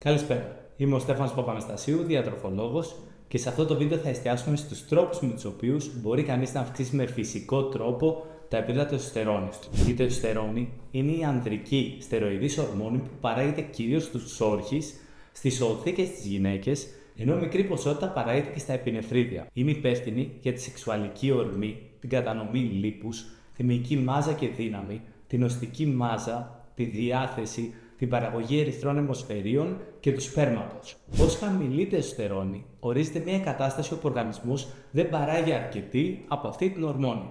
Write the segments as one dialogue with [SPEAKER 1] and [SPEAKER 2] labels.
[SPEAKER 1] Καλησπέρα, είμαι ο Στέφανος Παπαναστασίου, διατροφολόγος, και σε αυτό το βίντεο θα εστιάσουμε στους τρόπους με τους οποίους μπορεί κανείς να αυξήσει με φυσικό τρόπο τα επίπεδα τεστοστερόνης του. Η τεστοστερόνη είναι η ανδρική στεροειδής ορμόνη που παράγεται κυρίως στους όρχεις, στις οθήκες της γυναίκες, ενώ μικρή ποσότητα παράγεται και στα επινεφρίδια. Είναι υπεύθυνη για τη σεξουαλική ορμή, την κατανομή λίπους, τη μυϊκή μάζα και δύναμη, την οστική μάζα, τη διάθεση, την παραγωγή ερυθρών αιμοσφαιρίων και του σπέρματος. Ως χαμηλή τεστοστερόνη ορίζεται μια κατάσταση όπου ο οργανισμός δεν παράγει αρκετή από αυτή την ορμόνη.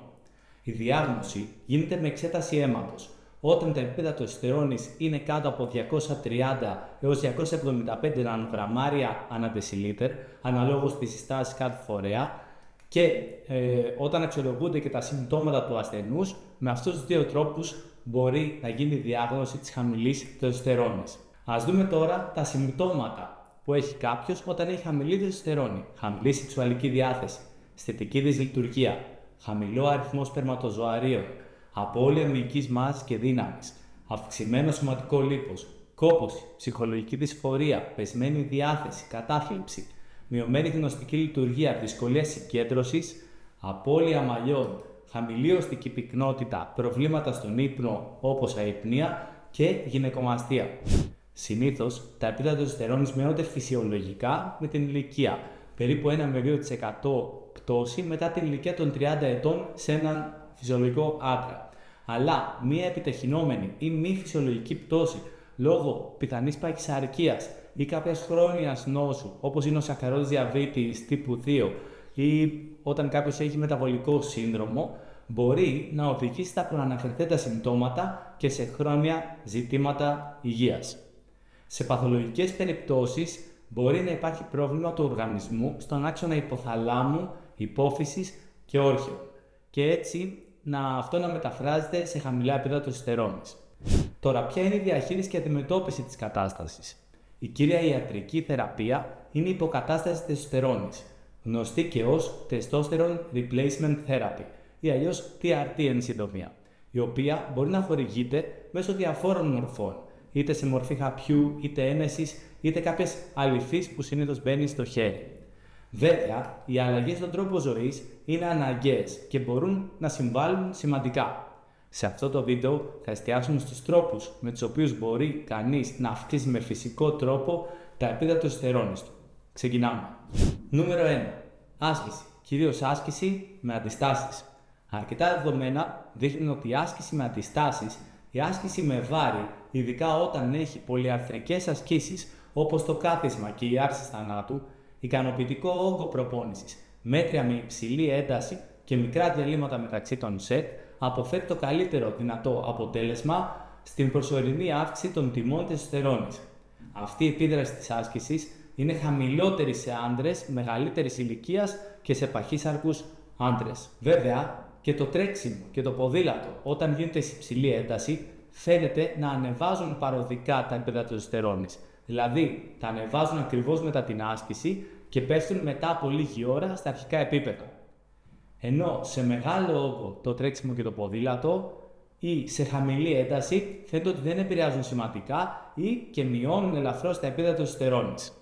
[SPEAKER 1] Η διάγνωση γίνεται με εξέταση αίματος. Όταν τα επίπεδα τεστοστερόνης είναι κάτω από 230 έως 275 νανογραμμάρια ανά δεσιλίτερ, αναλόγως στις συστάσεις κάθε φορέα, και όταν αξιολογούνται και τα συμπτώματα του ασθενούς, με αυτούς τους δύο τρόπους μπορεί να γίνει η διάγνωση της χαμηλής τεστοστερόνης. Ας δούμε τώρα τα συμπτώματα που έχει κάποιος όταν έχει χαμηλή τεστοστερόνη. Χαμηλή σεξουαλική διάθεση, αισθητική δυσλειτουργία, χαμηλό αριθμό σπερματοζωαρίων, απώλεια μυϊκής μάζας και δύναμης, αυξημένο σωματικό λίπος, κόπωση, ψυχολογική δυσφορία, πεσμένη διάθεση, κατάθλιψη, μειωμένη γνωστική λειτουργία, δυσκολία συγκέντρωσης, απώλεια μαλλιών, χαμηλή οστική πυκνότητα, προβλήματα στον ύπνο όπως αϊπνία και γυναικομαστία. Συνήθως τα επίπεδα τεστοστερόνης μειώνονται φυσιολογικά με την ηλικία, περίπου 1 με 2% πτώση μετά την ηλικία των 30 ετών σε έναν φυσιολογικό άντρα. Αλλά μία επιτεχυνόμενη ή μη φυσιολογική πτώση λόγω πιθανής παχυσαρκίας ή κάποιας χρόνιας νόσου, όπως είναι ο σακκαρόδης διαβήτης τύπου 2 ή όταν κάποιος έχει μεταβολικό σύνδρομο, μπορεί να οδηγήσει στα προαναφερθέντα συμπτώματα και σε χρόνια ζητήματα υγείας. Σε παθολογικές περιπτώσεις μπορεί να υπάρχει πρόβλημα του οργανισμού στον άξονα υποθαλάμου, υπόφυσης και όρχεων, και έτσι αυτό να μεταφράζεται σε χαμηλά επίπεδα τεστοστερόνης. Τώρα, ποια είναι η διαχείριση και αντιμετώπιση της κατάστασης? Η κύρια ιατρική θεραπεία είναι η υποκατάσταση τεστοστερόνης, γνωστή και ως Testosterone Replacement Therapy ή αλλιώς TRT εν συντομία, η οποία μπορεί να χορηγείται μέσω διαφόρων μορφών, είτε σε μορφή χαπιού, είτε ένεσης, είτε κάποιες αλυφής που συνήθως μπαίνει στο χέρι. Βέβαια, οι αλλαγές στον τρόπο ζωής είναι αναγκαίες και μπορούν να συμβάλλουν σημαντικά. Σε αυτό το βίντεο θα εστιάσουμε στους τρόπους με τους οποίους μπορεί κανείς να αυξήσει με φυσικό τρόπο τα επίπεδα τεστοστερόνης του. Ξεκινάμε. Νούμερο 1. Άσκηση. Κυρίως άσκηση με αντιστάσεις. Αρκετά δεδομένα δείχνουν ότι η άσκηση με αντιστάσεις, η άσκηση με βάρη, ειδικά όταν έχει πολυαρθρικές ασκήσεις όπως το κάθισμα και η άρση θανάτου, ικανοποιητικό όγκο προπόνησης, μέτρια με υψηλή ένταση και μικρά διαλύματα μεταξύ των σετ, αποφέρει το καλύτερο δυνατό αποτέλεσμα στην προσωρινή αύξηση των τιμών τεστοστερόνης. Αυτή η επίδραση της άσκησης είναι χαμηλότερη σε άντρες μεγαλύτερης ηλικίας και σε παχύσαρκους άντρες. Βέβαια, και το τρέξιμο και το ποδήλατο, όταν γίνεται σε υψηλή ένταση, φαίνεται να ανεβάζουν παροδικά τα επίπεδα τεστοστερόνης. Δηλαδή, τα ανεβάζουν ακριβώς μετά την άσκηση και πέφτουν μετά από λίγη ώρα στα αρχικά επίπεδα. Ενώ σε μεγάλο όγκο το τρέξιμο και το ποδήλατο ή σε χαμηλή ένταση φαίνεται ότι δεν επηρεάζουν σημαντικά ή και μειώνουν ελαφρώς τα επίπεδα τεστοστερόνης.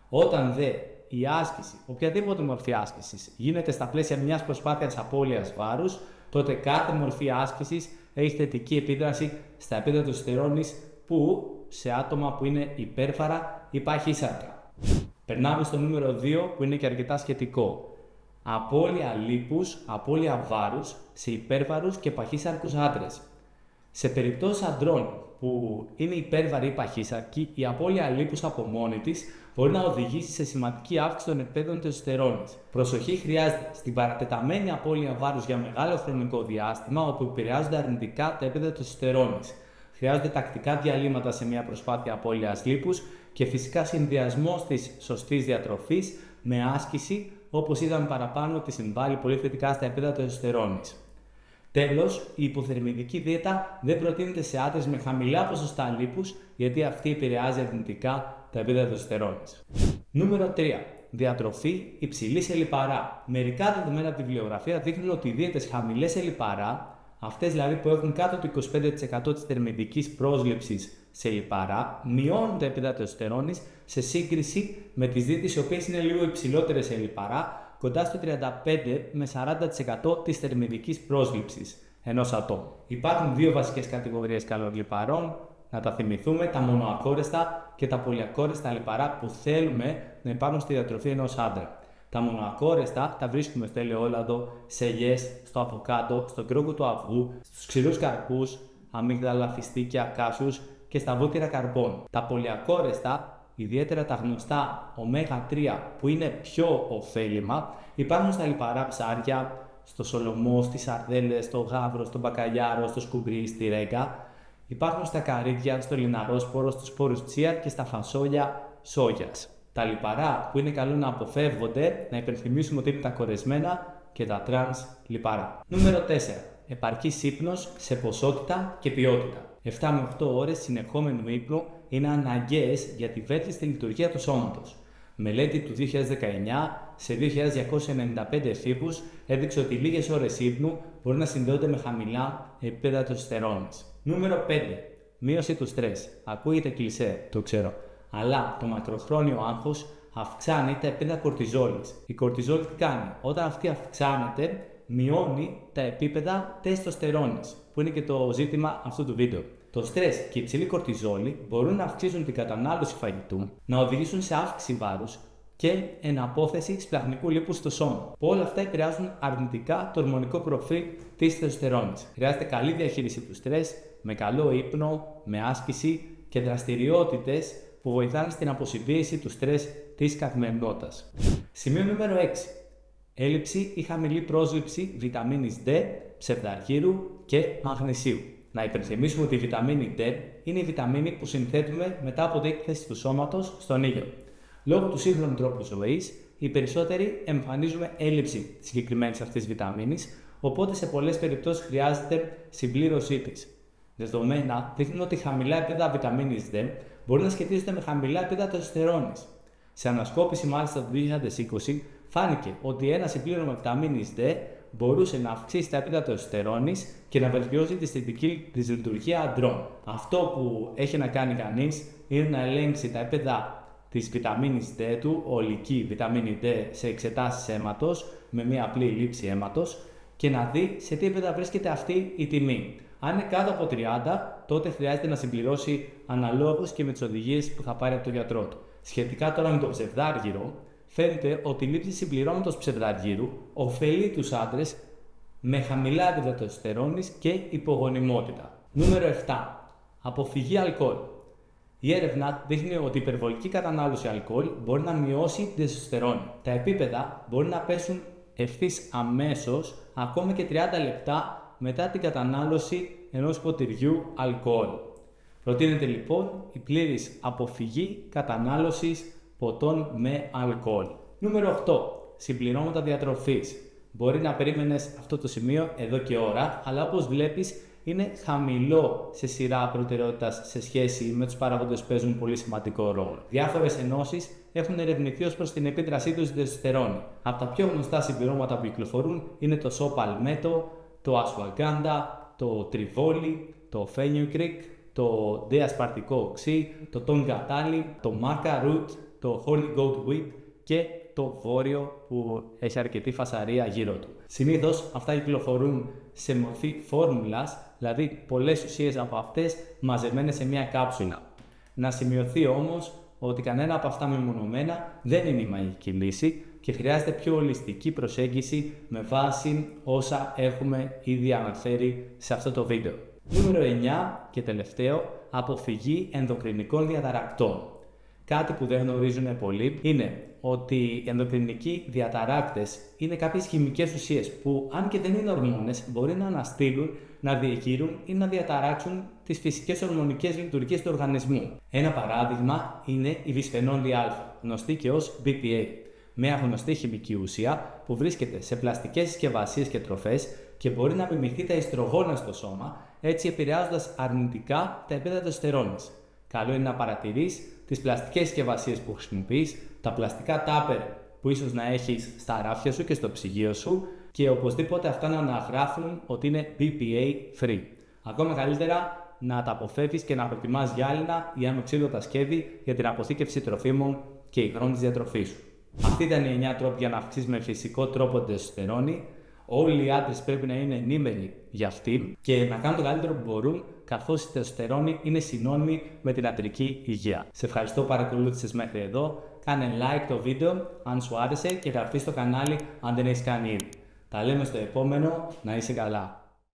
[SPEAKER 1] Όταν δε η άσκηση, οποιαδήποτε μορφή άσκησης, γίνεται στα πλαίσια μιας προσπάθειας απώλειας βάρους, τότε κάθε μορφή άσκησης έχει θετική επίδραση στα επίπεδα τεστοστερόνης που σε άτομα που είναι υπέρβαρα ή παχύσαρκα. Περνάμε στο νούμερο 2 που είναι και αρκετά σχετικό. Απώλεια λίπους, απώλεια βάρους σε υπέρβαρους και παχύσαρκους άντρες. Σε περιπτώσεις αντρών που είναι υπέρβαροι ή παχύσαρκοι, η απώλεια λίπους από μόνη της μπορεί να οδηγήσει σε σημαντική αύξηση των επίπεδων τεστοστερόνης. Προσοχή χρειάζεται στην παρατεταμένη απώλεια βάρους για μεγάλο χρονικό διάστημα, όπου επηρεάζονται αρνητικά τα επίπεδα τεστοστερόνης. Χρειάζονται τακτικά διαλύματα σε μια προσπάθεια απώλειας λίπους και φυσικά συνδυασμός της σωστής διατροφής με άσκηση, όπως είδαμε παραπάνω ότι συμβάλλει πολύ θετικά στα επίπεδα τεστοστερόνης. Τέλος, η υποθερμιδική δίαιτα δεν προτείνεται σε άντρες με χαμηλά ποσοστά λίπους, γιατί αυτή επηρεάζει αρνητικά τα επίπεδα τεστοστερόνης. Νούμερο 3. Διατροφή υψηλή σε λιπαρά. Μερικά δεδομένα από τη βιβλιογραφία δείχνουν ότι οι δίαιτες χαμηλές σε λιπαρά, αυτές δηλαδή που έχουν κάτω του 25% της θερμιδικής πρόσληψης σε λιπαρά μειώνουν τα επίπεδα τεστοστερόνης σε σύγκριση με τις δίτες οι οποίες είναι λίγο υψηλότερες σε λιπαρά, κοντά στο 35 με 40% της θερμιδικής πρόσληψης ενός ατόμου. Υπάρχουν δύο βασικές κατηγορίες καλωλιπαρών, να τα θυμηθούμε, τα μονοακόρεστα και τα πολυακόρεστα λιπαρά που θέλουμε να υπάρχουν στη διατροφή ενός άντρα. Τα μονοακόρεστα τα βρίσκουμε στο ελαιόλαδο, σε ελιές, στο αβοκάντο, στον κρόκο του αυγού, στους ξηρούς καρπούς, αμύγδαλα, φιστίκια, κάσους και στα βούτυρα καρπών. Τα πολυακόρεστα, ιδιαίτερα τα γνωστά ω3 που είναι πιο ωφέλιμα, υπάρχουν στα λιπαρά ψάρια, στο σολομό, στις σαρδέλες, στο γάβρο, στο μπακαλιάρο, στο σκουμπρί, στη ρέγκα. Υπάρχουν στα καρύδια, στο λιναρόσπορο, στους σπόρους τσία και στα φασόλια σόγιας. Τα λιπαρά που είναι καλό να αποφεύγονται, να υπενθυμίσουμε ότι είναι τα κορεσμένα και τα τρανς λιπαρά. Νούμερο 4. Επαρκής ύπνος σε ποσότητα και ποιότητα. 7 με 8 ώρες συνεχόμενου ύπνου είναι αναγκαίες για τη βέλτιστη λειτουργία του σώματος. Μελέτη του 2019 σε 2.295 εφήβους έδειξε ότι λίγες ώρες ύπνου μπορεί να συνδέονται με χαμηλά επίπεδα τεστοστερόνης. Νούμερο 5. Μείωση του στρες. Ακούγεται κλισέ, το ξέρω. Αλλά το μακροχρόνιο άγχος αυξάνει τα επίπεδα κορτιζόλης. Η κορτιζόλη τι κάνει? Όταν αυτή αυξάνεται, μειώνει τα επίπεδα τεστοστερόνης, που είναι και το ζήτημα αυτού του βίντεο. Το στρες και η υψηλή κορτιζόλη μπορούν να αυξήσουν την κατανάλωση φαγητού, να οδηγήσουν σε αύξηση βάρους και εναπόθεση σπλαχνικού λίπους στο σώμα. Όλα αυτά επηρεάζουν αρνητικά το ορμονικό προφίλ της τεστοστερόνης. Χρειάζεται καλή διαχείριση του στρες, με καλό ύπνο, με άσκηση και δραστηριότητες που βοηθάνε στην αποσυμπίεση του στρες της καθημερινότητας. Σημείο νούμερο 6. Έλλειψη ή χαμηλή πρόσληψη βιταμίνης D, ψευδαργύρου και μαγνησίου. Να υπενθυμίσουμε ότι η βιταμίνη D είναι η βιταμίνη που συνθέτουμε μετά από την έκθεση του σώματος στον ήλιο. Λόγω του σύγχρονου τρόπου ζωής, οι περισσότεροι εμφανίζουμε έλλειψη της συγκεκριμένης αυτής βιταμίνης, οπότε σε πολλές περιπτώσεις χρειάζεται συμπλήρωσή της. Δεδομένα δείχνουν ότι χαμηλά επίπεδα βιταμίνης D μπορεί να σχετίζονται με χαμηλά επίπεδα τεστοστερόνης. Σε ανασκόπηση μάλιστα το 2020 φάνηκε ότι ένα συμπλήρωμα βιταμίνης D μπορούσε να αυξήσει τα επίπεδα τεστοστερόνης και να βελτιώσει τη αισθητική της λειτουργία αντρών. Αυτό που έχει να κάνει κανείς είναι να ελέγξει τα επίπεδα της βιταμίνης D του, ολική βιταμίνη D, σε εξετάσεις αίματος με μια απλή λήψη αίματος και να δει σε τι επίπεδα βρίσκεται αυτή η τιμή. Αν είναι κάτω από 30, τότε χρειάζεται να συμπληρώσει αναλόγως και με τις οδηγίες που θα πάρει από τον γιατρό του. Σχετικά τώρα με το ψευδάργυρο, φαίνεται ότι η λήψη συμπληρώματος ψευδαργύρου ωφελεί τους άντρες με χαμηλά επίπεδα τεστοστερόνης και υπογονιμότητα. Νούμερο 7. Αποφυγή αλκοόλ. Η έρευνα δείχνει ότι η υπερβολική κατανάλωση αλκοόλ μπορεί να μειώσει την τεστοστερόνη. Τα επίπεδα μπορεί να πέσουν ευθύς αμέσως, ακόμα και 30 λεπτά μετά την κατανάλωση ενός ποτηριού αλκοόλ. Προτείνεται λοιπόν η πλήρης αποφυγή κατανάλωσης ποτών με αλκοόλ. Νούμερο 8. Συμπληρώματα διατροφής. Μπορεί να περίμενες αυτό το σημείο εδώ και ώρα, αλλά όπως βλέπεις είναι χαμηλό σε σειρά προτεραιότητας σε σχέση με τους παράγοντες που παίζουν πολύ σημαντικό ρόλο. Διάφορες ενώσεις έχουν ερευνηθεί ως προς την επίδρασή τους στην τεστοστερόνη. Από τα πιο γνωστά συμπληρώματα που κυκλοφορούν είναι το σοπαλμέτο, το ασουαγκάντα, το τριβόλι, το fenugreek, το διασπαρτικό οξύ, το τονγκατάλι, το maca root, το holy goat wheat και το βόρειο που έχει αρκετή φασαρία γύρω του. Συνήθως αυτά κυκλοφορούν σε μορφή φόρμουλας, δηλαδή πολλές ουσίες από αυτές μαζεμένες σε μια κάψουλα. Να σημειωθεί όμως ότι κανένα από αυτά μεμονωμένα δεν είναι η μαγική λύση και χρειάζεται πιο ολιστική προσέγγιση με βάση όσα έχουμε ήδη αναφέρει σε αυτό το βίντεο. Νούμερο 9 και τελευταίο, αποφυγή ενδοκρινικών διαταρακτών. Κάτι που δεν γνωρίζουν πολλοί είναι ότι οι ενδοκρινικοί διαταράκτες είναι κάποιες χημικές ουσίες που, αν και δεν είναι ορμόνες, μπορεί να αναστείλουν, να διεγείρουν ή να διαταράξουν τις φυσικές ορμονικές λειτουργίες του οργανισμού. Ένα παράδειγμα είναι η βισφενόλη Α, γνωστή και ως BPA, μια γνωστή χημική ουσία που βρίσκεται σε πλαστικές συσκευασίες και τροφές και μπορεί να μιμηθεί τα ιστρογόνα στο σώμα, έτσι επηρεάζοντας αρνητικά τα επίπεδα τεστοστερόνης. Καλό είναι να παρατηρείς τις πλαστικές συσκευασίες που χρησιμοποιείς, τα πλαστικά τάπερ που ίσως να έχεις στα ράφια σου και στο ψυγείο σου και οπωσδήποτε αυτά να αναγράφουν ότι είναι BPA free. Ακόμα καλύτερα, να τα αποφεύγεις και να προτιμάς γυάλινα ή ανοξίδωτα σκεύη για την αποθήκευση τροφίμων και υγρών της διατροφής σου. Αυτή ήταν οι 9 τρόποι για να αυξήσεις με φυσικό τρόπο τη τεστοστερόνη. Όλοι οι άντρες πρέπει να είναι ενήμεροι για αυτή και να κάνουν το καλύτερο που μπορούν, καθώς η τεστοστερόνη είναι συνώνυμη με την αντρική υγεία. Σε ευχαριστώ που παρακολούθησες μέχρι εδώ. Κάνε like το βίντεο αν σου άρεσε και εγγραφή στο κανάλι αν δεν έχεις κάνει ήδη. Τα λέμε στο επόμενο, να είσαι καλά.